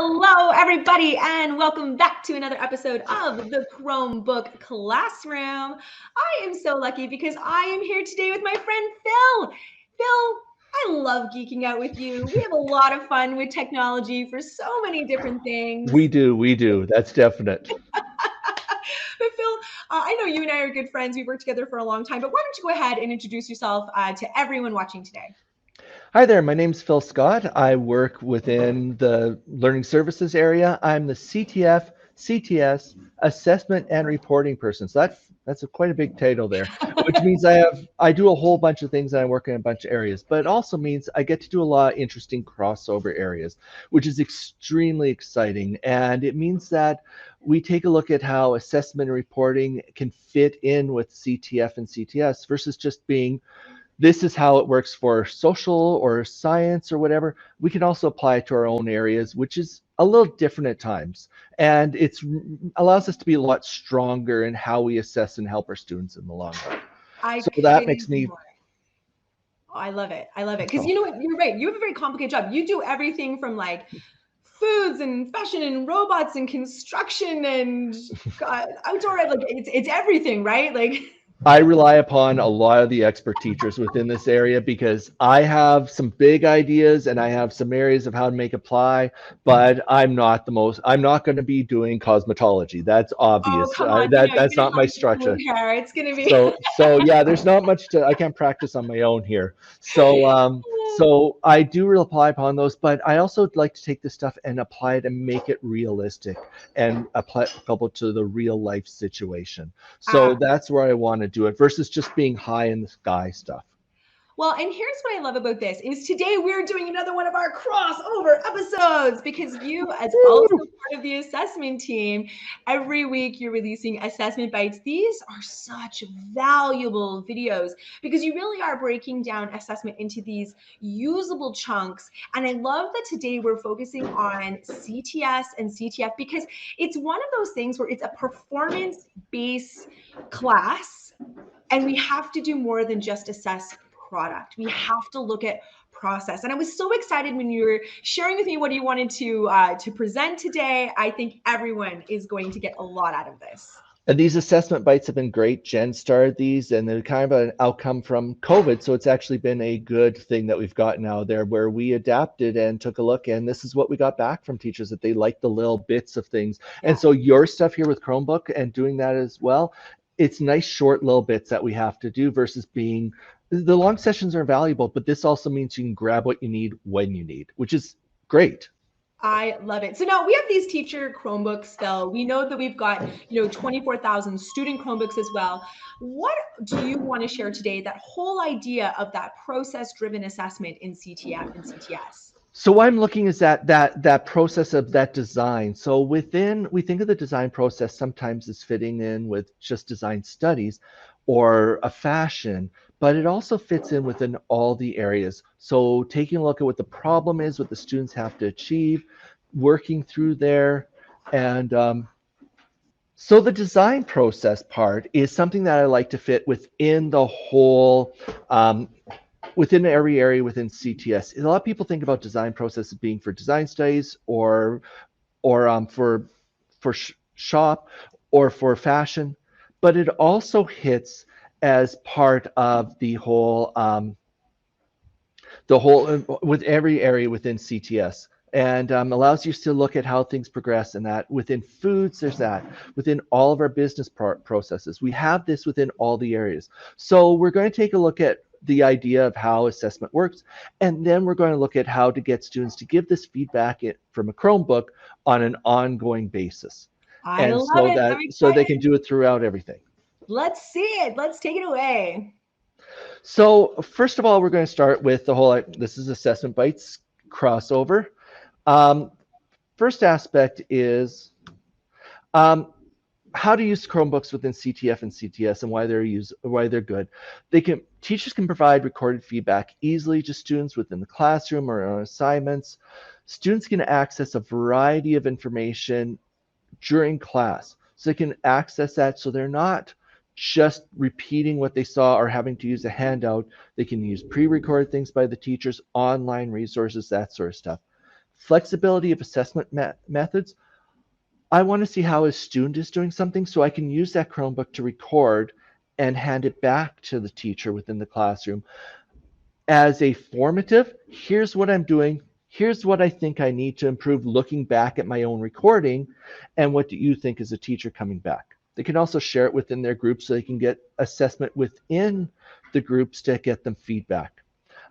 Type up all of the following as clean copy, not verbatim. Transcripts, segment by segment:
Hello, everybody, and welcome back to another episode of the Chromebook Classroom. I am so lucky because I am here today with my friend Phil. Phil, I love geeking out with you. We have a lot of fun with technology for so many different things. We do. That's definite. But Phil, I know you and I are good friends. We've worked together for a long time, but why don't you go ahead and introduce yourself to everyone watching today? Hi there, my name's Phil Scott. I work within the learning services area. I'm the CTF, CTS, assessment and reporting person. So that's quite a big title there, which means I do a whole bunch of things and I work in a bunch of areas, but it also means I get to do a lot of interesting crossover areas, which is extremely exciting. And it means that we take a look at how assessment and reporting can fit in with CTF and CTS versus just being this is how it works for social or science or whatever. We can also apply it to our own areas, which is a little different at times. And it's allows us to be a lot stronger in how we assess and help our students in the long run. I So that couldn't makes agree me more. Oh, I love it. I love it. Because so you know what? You're right. You have a very complicated job. You do everything from like foods and fashion and robots and construction and outdoor like it's everything, right? Like I rely upon a lot of the expert teachers within this area because I have some big ideas and I have some areas of how to make apply, but I'm not going to be doing cosmetology. That's oh obvious. come on, That's you're gonna not my have blue structure. hair. It's gonna be So yeah, there's not much to I can't practice on my own here. So I do rely upon those, but I also like to take this stuff and apply it and make it realistic and applicable to the real life situation. So ah. that's where I want to do it versus just being high in the sky stuff. Well, and here's what I love about this is today we're doing another one of our crossover episodes because you, as also Woo! part of the assessment team, every week you're releasing assessment bites. These are such valuable videos because you really are breaking down assessment into these usable chunks. And I love that today we're focusing on CTS and CTF because it's one of those things where it's a performance-based class and we have to do more than just assess product. We have to look at process. And I was so excited when you were sharing with me what you wanted to present today. I think everyone is going to get a lot out of this. And these assessment bites have been great. Jen started these, and they're kind of an outcome from COVID. So it's actually been a good thing that we've gotten out there where we adapted and took a look. And this is what we got back from teachers that they like the little bits of things. Yeah. And so your stuff here with Chromebook and doing that as well, it's nice short little bits that we have to do versus being the long sessions are valuable, but this also means you can grab what you need when you need, which is great. I love it. So now we have these teacher Chromebooks, Phil. We know that we've got, 24,000 student Chromebooks as well. What do you want to share today? That whole idea of that process-driven assessment in CTF and CTS. So what I'm looking is at that process of that design. So we think of the design process sometimes as fitting in with just design studies or a fashion, but it also fits in within all the areas. So taking a look at what the problem is, what the students have to achieve, working through there, and so the design process part is something that I like to fit within the whole within every area within CTS. A lot of people think about design process as being for design studies or for shop or for fashion, but it also hits as part of the whole with every area within CTS. And allows you to look at how things progress and that within foods, there's that within all of our business processes. We have this within all the areas. So we're going to take a look at the idea of how assessment works, and then we're going to look at how to get students to give this feedback from a Chromebook on an ongoing basis. I And love so it. that I'm so they excited. can do it throughout everything. Let's see it. Let's take it away. So first of all, we're going to start with the whole, this is assessment bites crossover. Um, First aspect is um, how to use Chromebooks within CTF and CTS and why they're good. Teachers can provide recorded feedback easily to students within the classroom or on assignments. Students can access a variety of information during class, so they can access that so they're not just repeating what they saw or having to use a handout. They can use pre-recorded things by the teachers, online resources, that sort of stuff. Flexibility of assessment methods. I want to see how a student is doing something so I can use that Chromebook to record and hand it back to the teacher within the classroom as a formative. Here's what I'm doing. Here's what I think I need to improve looking back at my own recording. And what do you think as a teacher coming back? They can also share it within their group so they can get assessment within the groups to get them feedback.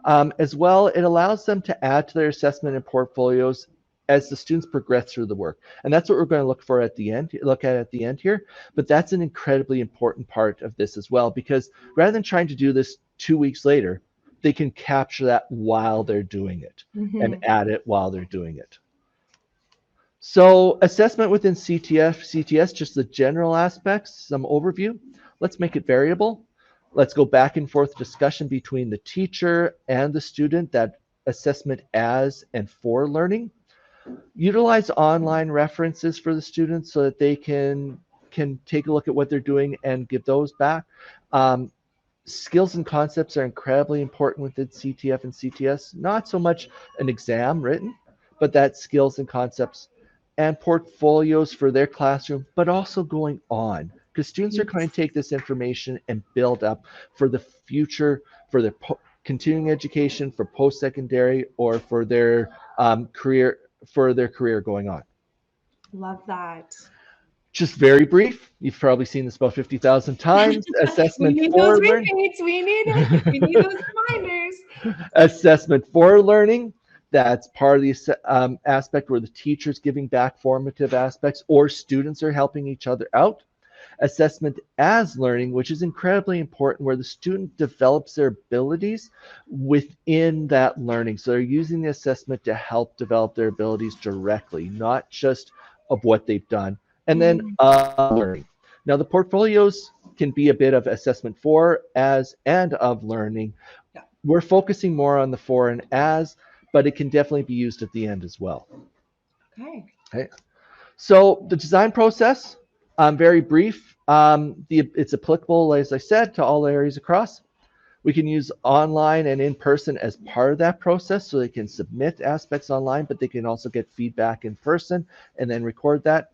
As well, it allows them to add to their assessment and portfolios as the students progress through the work. And that's what we're going to look at the end here. But that's an incredibly important part of this as well, because rather than trying to do this 2 weeks later, they can capture that while they're doing it and add it while they're doing it. So assessment within CTS, just the general aspects, some overview. Let's make it variable. Let's go back and forth discussion between the teacher and the student, that assessment as and for learning. Utilize online references for the students so that they can take a look at what they're doing and give those back. Skills and concepts are incredibly important within CTF and CTS. Not so much an exam written, but that skills and concepts and portfolios for their classroom, but also going on, because students are going to take this information and build up for the future, for their continuing education, for post-secondary, or for their career going on. Love that. Just very brief. You've probably seen this about 50,000 times. Assessment we need for those learning. repeats. We need those reminders. Assessment for learning. That's part of the aspect where the teacher's giving back formative aspects or students are helping each other out. Assessment as learning, which is incredibly important, where the student develops their abilities within that learning. So they're using the assessment to help develop their abilities directly, not just of what they've done. And then learning. Now the portfolios can be a bit of assessment for, as, and of learning. Yeah. We're focusing more on the for and as, but it can definitely be used at the end as well. Okay. So the design process, very brief. It's applicable, as I said, to all areas across. We can use online and in person as part of that process, so they can submit aspects online, but they can also get feedback in person and then record that.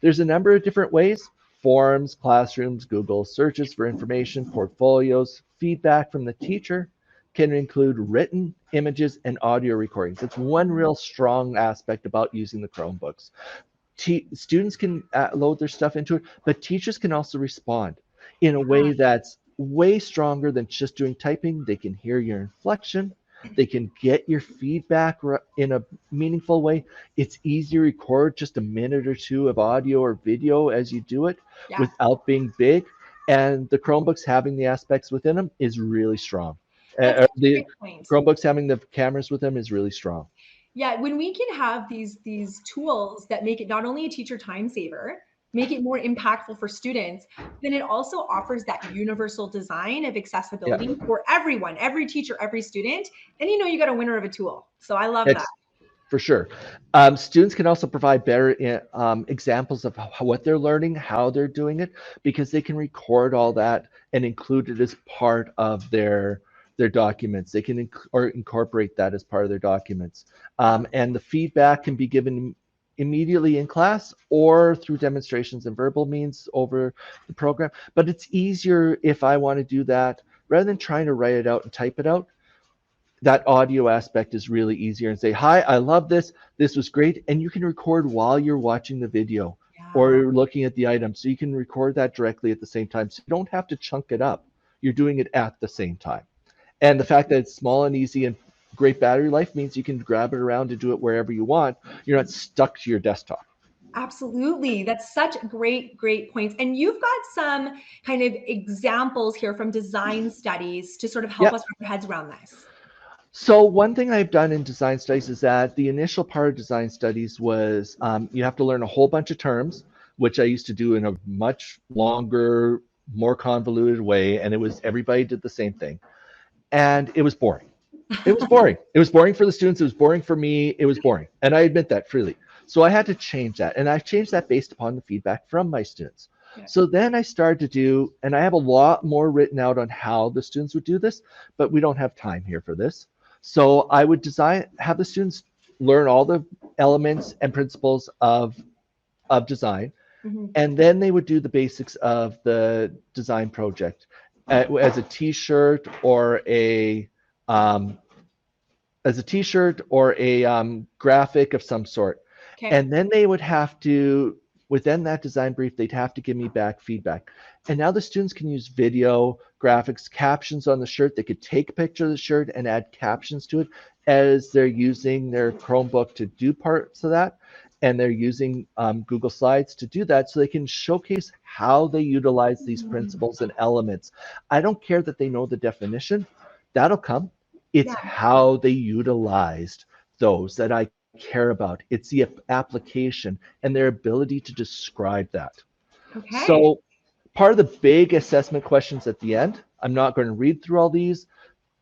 There's a number of different ways: forums, classrooms, Google searches for information, portfolios, feedback from the teacher. Can include written, images, and audio recordings. It's one real strong aspect about using the Chromebooks. Students can load their stuff into it, but teachers can also respond in a way that's way stronger than just doing typing. They can hear your inflection. They can get your feedback in a meaningful way. It's easy to record just a minute or two of audio or video as you do it without being big. And the Chromebooks having the aspects within them is really strong. The Chromebooks having the cameras with them is really strong. Yeah, when we can have these tools that make it not only a teacher time saver, make it more impactful for students, then it also offers that universal design of accessibility for everyone, every teacher, every student. And you got a winner of a tool. So I love that. For sure. Students can also provide better examples of what they're learning, how they're doing it, because they can record all that and include it as part of their documents. They can incorporate that as part of their documents. And the feedback can be given immediately in class or through demonstrations and verbal means over the program. But it's easier if I want to do that, rather than trying to write it out and type it out. That audio aspect is really easier, and say, hi, I love this. This was great. And you can record while you're watching the video or looking at the item. So you can record that directly at the same time. So you don't have to chunk it up. You're doing it at the same time. And the fact that it's small and easy and great battery life means you can grab it around and do it wherever you want. You're not stuck to your desktop. Absolutely. That's such great points. And you've got some kind of examples here from design studies to sort of help us wrap our heads around this. So one thing I've done in design studies is that the initial part of design studies was you have to learn a whole bunch of terms, which I used to do in a much longer, more convoluted way. And it was everybody did the same thing. And it was boring. It was boring. It was boring for the students. It was boring for me. It was boring. And I admit that freely. So I had to change that. And I've changed that based upon the feedback from my students. Yeah. So then I started to do, and I have a lot more written out on how the students would do this, but we don't have time here for this. So I would have the students learn all the elements and principles of design, Mhm. and then they would do the basics of the design project as a T-shirt or a um, graphic of some sort. Okay. And then they would have to, within that design brief, they'd have to give me back feedback. And now the students can use video, graphics, captions on the shirt. They could take a picture of the shirt and add captions to it as they're using their Chromebook to do parts of that. And they're using Google Slides to do that so they can showcase how they utilize these Mm. principles and elements. I don't care that they know the definition, that'll come. It's Yeah. how they utilized those that I care about. It's the application and their ability to describe that. Okay. So part of the big assessment questions at the end, I'm not going to read through all these,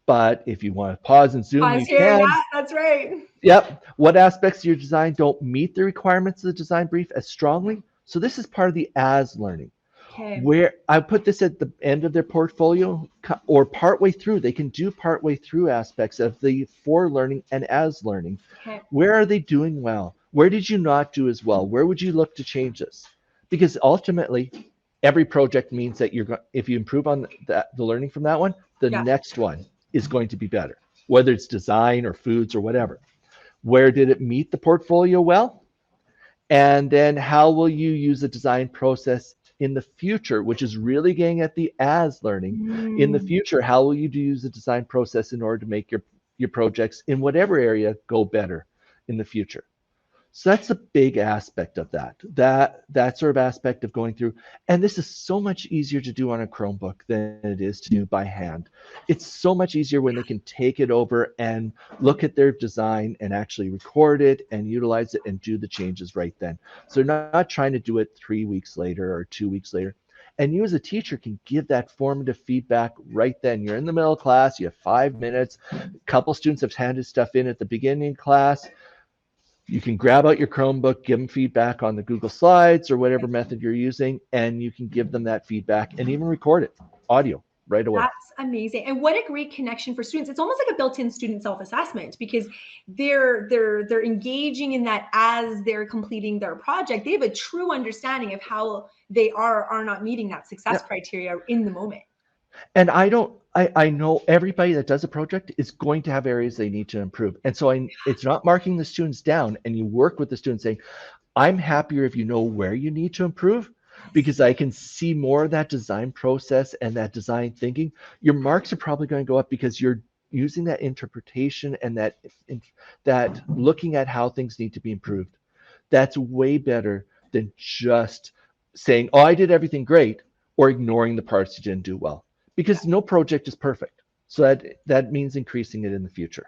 but if you want to pause and zoom, Pause you here. can. Yeah, that's right. Yep. What aspects of your design don't meet the requirements of the design brief as strongly? So this is part of the as learning Okay. where I put this at the end of their portfolio or partway through. They can do partway through aspects of the for learning and as learning. Okay. Where are they doing well? Where did you not do as well? Where would you look to change this? Because ultimately, every project means that if you improve on the learning from that one, the Yeah. next one is going to be better, whether it's design or foods or whatever. Where did it meet the portfolio well? And then how will you use the design process in the future, which is really getting at the as learning. In the Mm. future, how will you use the design process in order to make your projects in whatever area go better in the future? So that's a big aspect of that sort of aspect of going through. And this is so much easier to do on a Chromebook than it is to do by hand. It's so much easier when they can take it over and look at their design and actually record it and utilize it and do the changes right then. So they're not trying to do it 3 weeks later or 2 weeks later. And you as a teacher can give that formative feedback right then. You're in the middle of class, you have 5 minutes, a couple students have handed stuff in at the beginning of class. You can grab out your Chromebook, give them feedback on the Google Slides or whatever method you're using, and you can give them that feedback and even record it, audio, right away. That's amazing. And what a great connection for students. It's almost like a built-in student self-assessment because they're engaging in that as they're completing their project. They have a true understanding of how they are not meeting that success Yeah. criteria in the moment. And I know everybody that does a project is going to have areas they need to improve. And so it's not marking the students down, and you work with the students saying, I'm happier if you know where you need to improve Yes. because I can see more of that design process and that design thinking. Your marks are probably going to go up because you're using that interpretation and that looking at how things need to be improved. That's way better than just saying, "Oh, I did everything great," or ignoring the parts you didn't do well. Because no project is perfect. So that means increasing it in the future.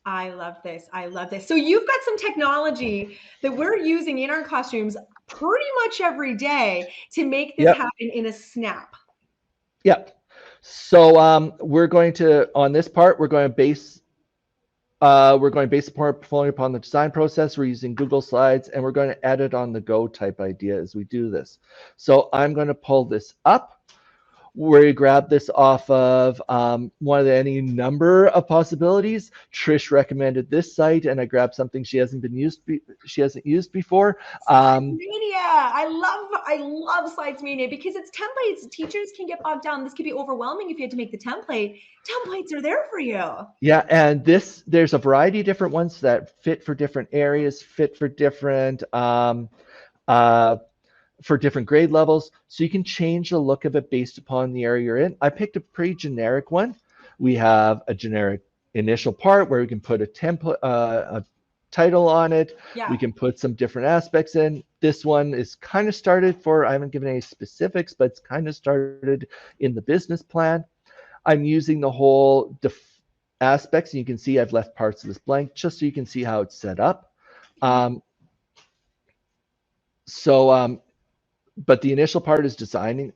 I love this. I love this. So you've got some technology that we're using in our classrooms pretty much every day to make this Yep. happen in a snap. Yep. So we're going to on this part we're going to base the portfolio upon the design process. We're using Google Slides, and we're going to edit on the go type idea as we do this. So I'm going to pull this up. We grab this off of one of any number of possibilities. Trish recommended this site, and I grabbed something she hasn't used before. Slides Mania. I love Slides Mania because it's templates. Teachers can get bogged down. This could be overwhelming if you had to make the template. Templates are there for you. Yeah, and there's a variety of different ones that fit for different areas, fit uh, for different grade levels. So you can change the look of it based upon the area you're in. I picked a pretty generic one. We have a generic initial part where we can put a template, a title on it. Yeah. We can put some different aspects in. This one is kind of started for, I haven't given any specifics, but it's kind of started in the business plan. I'm using the whole aspects, and you can see I've left parts of this blank just so you can see how it's set up. Um, so but the initial part is defining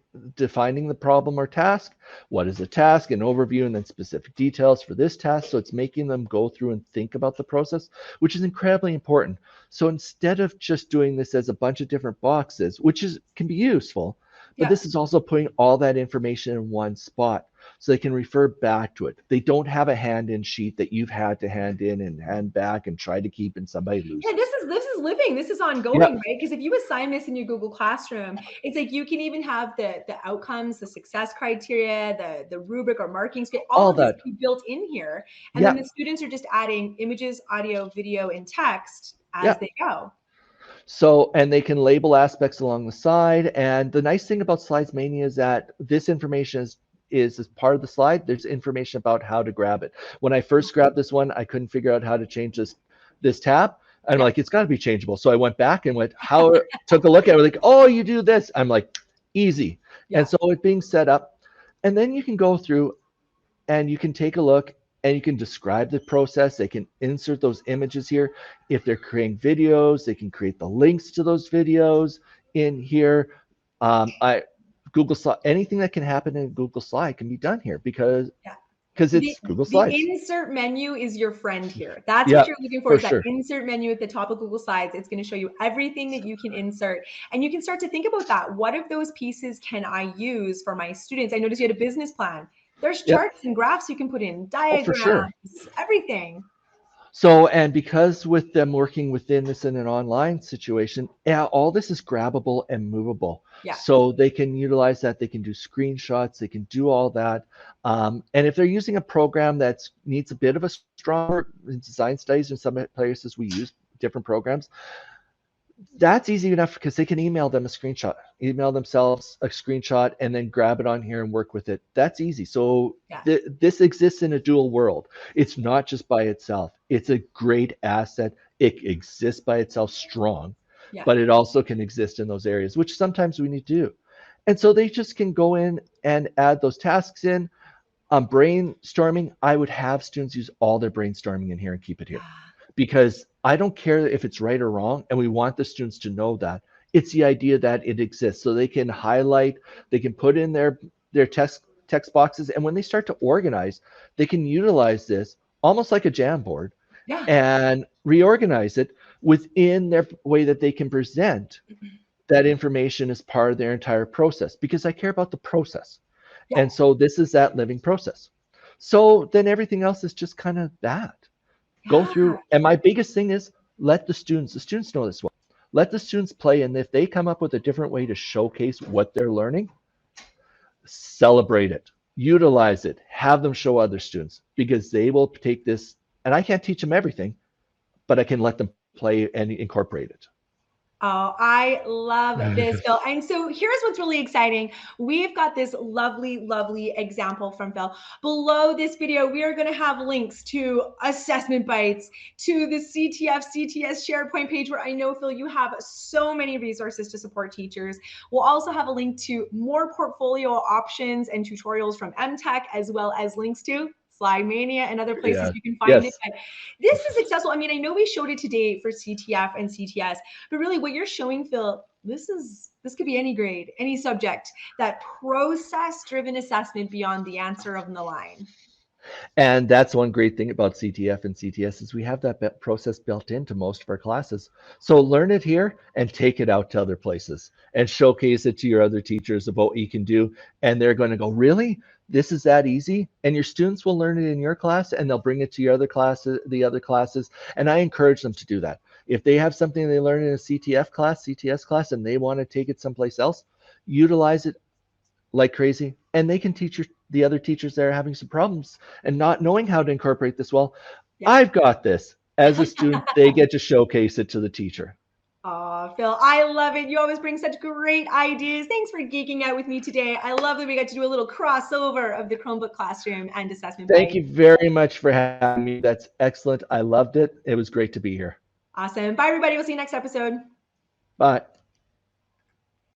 the problem or task. What is a task, an overview, and then specific details for this task. So it's making them go through and think about the process, which is incredibly important. So instead of just doing this as a bunch of different boxes, which can be useful, but Yeah. this is also putting all that information in one spot. so they can refer back to it. They don't have a hand-in sheet that you've had to hand in and hand back and try to keep and somebody Yeah, loses. this is living. This is ongoing, Yeah, right? Because if you assign this in your Google Classroom, it's like you can even have the outcomes, the success criteria, the rubric or marking scale, all all of this that. can be built in here. And then Yeah, the students are just adding images, audio, video, and text as yeah. they go. So, and they can label aspects along the side. And the nice thing about Slides Mania is that this information is as part of the slide. There's information about how to grab it. When I first grabbed this one, I couldn't figure out how to change this tab. I'm Yeah. like, it's got to be changeable. So I went back and took a look at it. Like, oh, you do this. I'm like, easy. Yeah. And so it being set up, and then you can go through and you can take a look and you can describe the process. They can insert those images here. If they're creating videos, they can create the links to those videos in here. I Google Slide, anything that can happen in Google Slide can be done here because Yeah. it's Google The Slides. insert menu is your friend here. That's what Yeah, you're looking for, for is that sure. insert menu at the top of Google Slides. It's going to show you everything that you can insert. And you can start to think about that. What of those pieces can I use for my students? I noticed you had a business plan. There's Yep. charts and graphs you can put in, Oh, for sure. diagrams, everything. So, and because with them working within this in an online situation, yeah, all this is grabbable and movable. Yeah. So they can utilize that. They can do screenshots. They can do all that. And if they're using a program that needs a bit of a stronger in design studies, in some places we use different programs, that's easy enough because they can email themselves a screenshot, and then grab it on here and work with it. That's easy. So Yeah. this exists in a dual world. It's not just by itself. It's a great asset. It exists by itself strong, Yeah. but it also can exist in those areas, which sometimes we need to do. And so they just can go in and add those tasks in. Brainstorming, I would have students use all their brainstorming in here and keep it here, because I don't care if it's right or wrong, and we want the students to know that. It's the idea that it exists, so they can highlight, they can put in their text boxes, and when they start to organize, they can utilize this almost like a Jamboard Yeah. and reorganize it within their way that they can present that information as part of their entire process, because I care about the process. Yeah. And so this is that living process. So then everything else is just kind of that. Go through, and my biggest thing is let the students know this well. Let the students play, and if they come up with a different way to showcase what they're learning, celebrate it, utilize it, have them show other students, because they will take this, and I can't teach them everything, but I can let them play and incorporate it. Oh, I love this, Phil. And so here's what's really exciting. We've got this lovely, lovely example from Phil. Below this video, we are going to have links to assessment bites, to the CTF, CTS SharePoint page, where I know, Phil, you have so many resources to support teachers. We'll also have a link to more portfolio options and tutorials from MTech, as well as links to Slide Mania and other places you can find it. But this is successful. I mean, I know we showed it today for CTF and CTS, but really what you're showing, Phil, this could be any grade, any subject, that process-driven assessment beyond the answer on the line. And that's one great thing about CTF and CTS is we have that process built into most of our classes. So learn it here and take it out to other places and showcase it to your other teachers about what you can do. And they're going to go, really? This is that easy? And your students will learn it in your class, and they'll bring it to your other classes, the other classes. And I encourage them to do that. If they have something they learn in a CTF class, CTS class, and they want to take it someplace else, utilize it like crazy, and they can teach the other teachers that are having some problems and not knowing how to incorporate this well. Yeah. I've got this. As a student, they get to showcase it to the teacher. Oh, Phil, I love it. You always bring such great ideas. Thanks for geeking out with me today. I love that we got to do a little crossover of the Chromebook classroom and assessment. Thank you very much for having me. That's excellent. I loved it. It was great to be here. Awesome. Bye, everybody. We'll see you next episode. Bye.